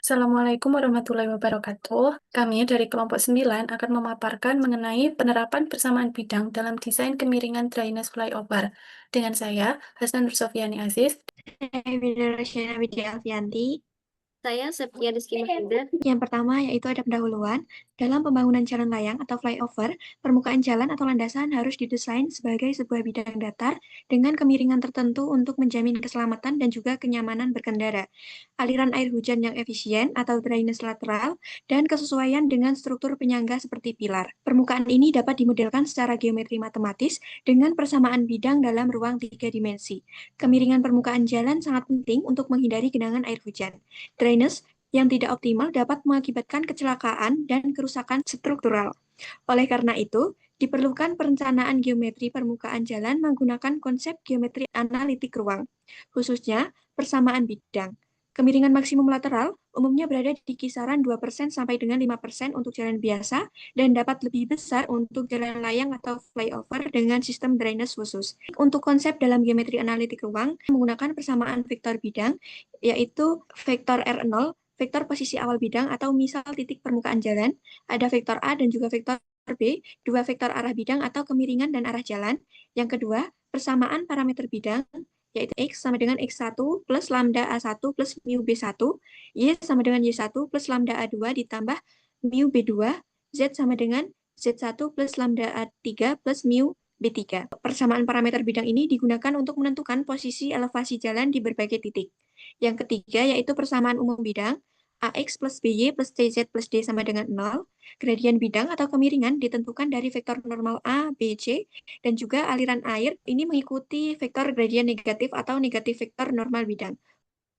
Assalamualaikum warahmatullahi wabarakatuh. Kami dari kelompok 9 akan memaparkan mengenai penerapan persamaan bidang dalam desain kemiringan drainase flyover. Dengan saya, Hasan Nursofiani Aziz. Saya Rosyana Widya Alfianti. Saya Septia Rizky Mahfuda. Yang pertama yaitu ada pendahuluan. Dalam pembangunan jalan layang atau flyover, permukaan jalan atau landasan harus didesain sebagai sebuah bidang datar dengan kemiringan tertentu untuk menjamin keselamatan dan juga kenyamanan berkendara, aliran air hujan yang efisien atau drainase lateral, dan kesesuaian dengan struktur penyangga seperti pilar. Permukaan ini dapat dimodelkan secara geometri matematis dengan persamaan bidang dalam ruang 3 dimensi. Kemiringan permukaan jalan sangat penting untuk menghindari genangan air hujan. Drainase yang tidak optimal dapat mengakibatkan kecelakaan dan kerusakan struktural. Oleh karena itu, diperlukan perencanaan geometri permukaan jalan menggunakan konsep geometri analitik ruang, khususnya persamaan bidang. Kemiringan maksimum lateral umumnya berada di kisaran 2% sampai dengan 5% untuk jalan biasa dan dapat lebih besar untuk jalan layang atau flyover dengan sistem drainase khusus. Untuk konsep dalam geometri analitik ruang menggunakan persamaan vektor bidang, yaitu vektor R0, vektor posisi awal bidang atau misal titik permukaan jalan, ada vektor A dan juga vektor B, dua vektor arah bidang atau kemiringan dan arah jalan. Yang kedua, persamaan parameter bidang, yaitu X sama dengan X1 plus lambda A1 plus mu B1, Y sama dengan Y1 plus lambda A2 ditambah mu B2, Z sama dengan Z1 plus lambda A3 plus mu B3. Persamaan parameter bidang ini digunakan untuk menentukan posisi elevasi jalan di berbagai titik. Yang ketiga yaitu persamaan umum bidang, AX plus BY plus TZ plus D sama dengan 0. Gradien bidang atau kemiringan ditentukan dari vektor normal A, B, C, dan juga aliran air ini mengikuti vektor gradien negatif atau negatif vektor normal bidang.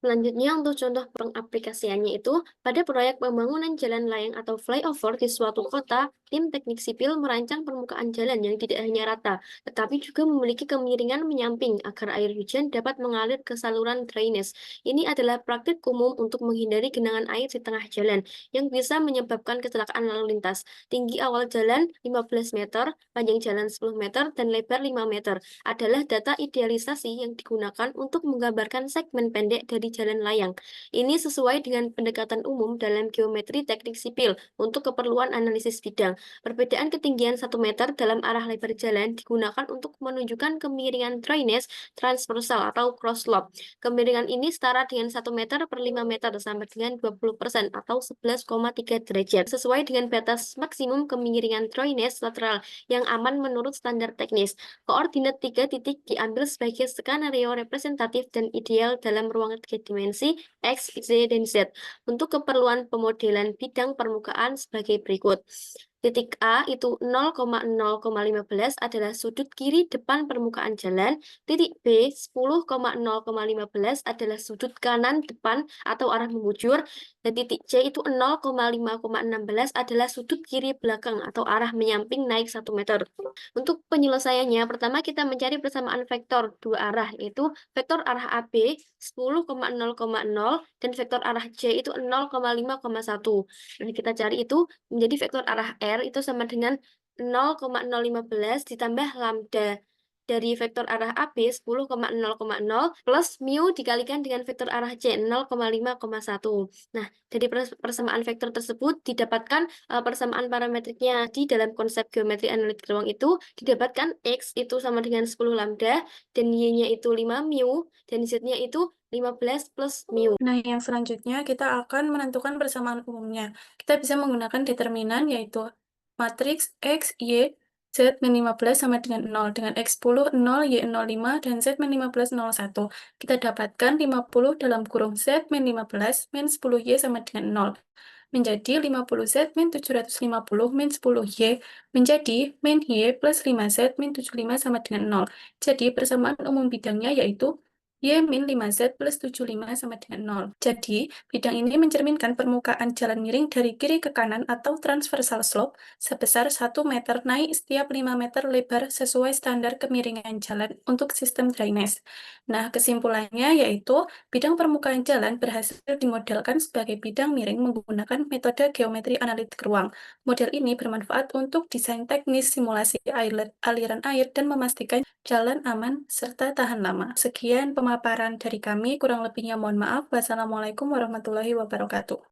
Selanjutnya, untuk contoh pengaplikasiannya itu, pada proyek pembangunan jalan layang atau flyover di suatu kota, tim teknik sipil merancang permukaan jalan yang tidak hanya rata, tetapi juga memiliki kemiringan menyamping agar air hujan dapat mengalir ke saluran drainase. Ini adalah praktik umum untuk menghindari genangan air di tengah jalan yang bisa menyebabkan kecelakaan lalu lintas. Tinggi awal jalan 15 meter, panjang jalan 10 meter, dan lebar 5 meter adalah data idealisasi yang digunakan untuk menggambarkan segmen pendek dari jalan layang. Ini sesuai dengan pendekatan umum dalam geometri teknik sipil untuk keperluan analisis bidang. Perbedaan ketinggian 1 meter dalam arah lebar jalan digunakan untuk menunjukkan kemiringan drainase transversal atau cross slope. Kemiringan ini setara dengan 1 meter per 5 meter sama dengan 20% atau 11,3 derajat, sesuai dengan batas maksimum kemiringan drainase lateral yang aman menurut standar teknis. Koordinat 3 titik diambil sebagai skenario representatif dan ideal dalam ruang 3 dimensi X, Y, dan Z untuk keperluan pemodelan bidang permukaan sebagai berikut. Titik A itu 0,0,15 adalah sudut kiri depan permukaan jalan. Titik B 10,0,15 adalah sudut kanan depan atau arah membujur. Dan titik C itu 0,5,16 adalah sudut kiri belakang atau arah menyamping naik 1 meter. Untuk penyelesaiannya, pertama kita mencari persamaan vektor dua arah, yaitu vektor arah AB 10,0,0 dan vektor arah C itu 0,5,1. Nah, kita cari itu menjadi vektor arah R itu sama dengan 0,015 ditambah lambda dari vektor arah AB 10,0,0 plus mu dikalikan dengan vektor arah C 0,5,1. Nah, dari persamaan vektor tersebut didapatkan persamaan parametriknya di dalam konsep geometri analitik ruang itu didapatkan X itu sama dengan 10 lambda dan Y-nya itu 5 mu dan Z-nya itu 15 plus mu. Nah, yang selanjutnya kita akan menentukan persamaan umumnya. Kita bisa menggunakan determinan yaitu matriks X, Y, Z min 15 sama dengan 0, dengan X 10, 0, Y 05, dan Z min 15, 01. Kita dapatkan 50 dalam kurung Z min 15 min 10 Y sama dengan 0. Menjadi 50 Z min 750 min 10 Y menjadi min Y plus 5 Z min 75 sama dengan 0. Jadi persamaan umum bidangnya yaitu Y min 5Z plus 75 sama dengan 0. Jadi, bidang ini mencerminkan permukaan jalan miring dari kiri ke kanan atau transversal slope sebesar 1 meter naik setiap 5 meter lebar sesuai standar kemiringan jalan untuk sistem drainase. Nah, kesimpulannya yaitu bidang permukaan jalan berhasil dimodelkan sebagai bidang miring menggunakan metode geometri analitik ruang. Model ini bermanfaat untuk desain teknis simulasi aliran air dan memastikan jalan aman serta tahan lama. Sekian pemaparan dari kami, kurang lebihnya mohon maaf. Wassalamualaikum warahmatullahi wabarakatuh.